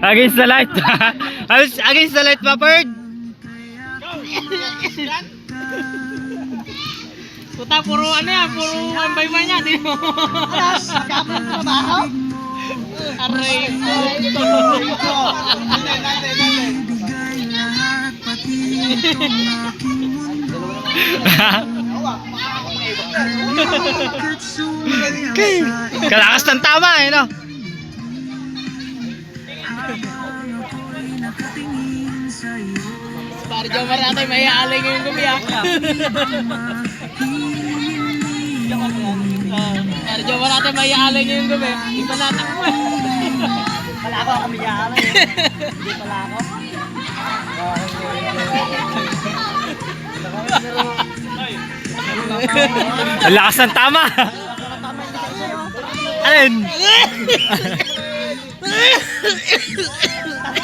Against the light. Against the light, Paperd. Puta, puro ano yan, puro ambay-bay niya, di mo. Aray ko. Kalakas ng tama eh, no? Para dyan maratay, may aalay ngayong gabi ah. Para dyan maratay, may aalay ngayong gabi. Iba natak mo eh. Pala ako kami yaalay eh. Hindi pala ako. Kalakas ng tama. Alin?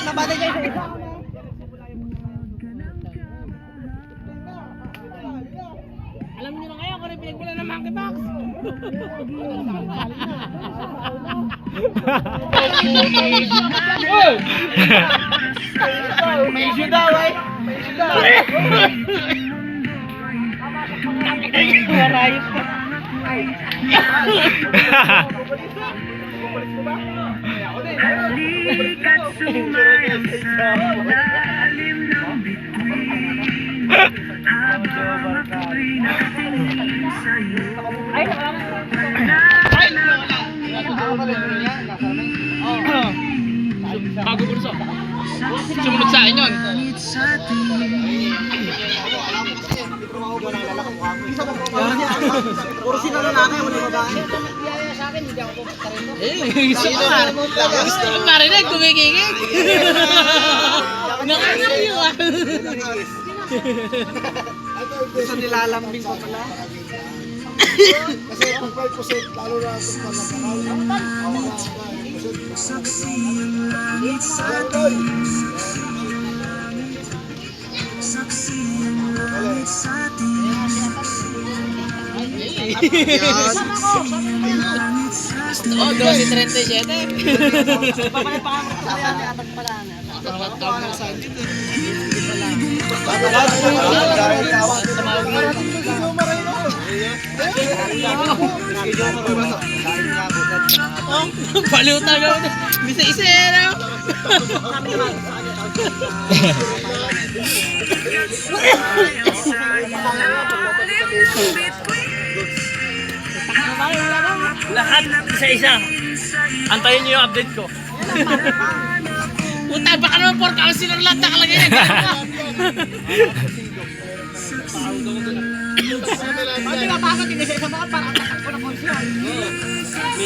Nabada kayo sa isa. Alam niyo na kayo kung ano pinagmula ng Monkey Box. May issue daw eh. May issue daw. Marayos ka. Bago burso. Sumunod sa akin yun. Puro sila lalaki, wala babae. Gusto ko nga. Gusto ko marinig, kumikingig. Nakakariyo ah. Gusto nilalambing pa pala. Kasi kung 5% lalo na itong palakakal. Oh, 12:37. Papalit pa kami sa yan, atag pala. Oh, baliw talaga. Bisa-isa eh. Lahat isa-isa. Antayin niyo yung update ko. Puta, baka naman 4 counselor lahat nakalagay na. Pag pinapasok, hindi sa isa mga parang tatak ko na konsyon.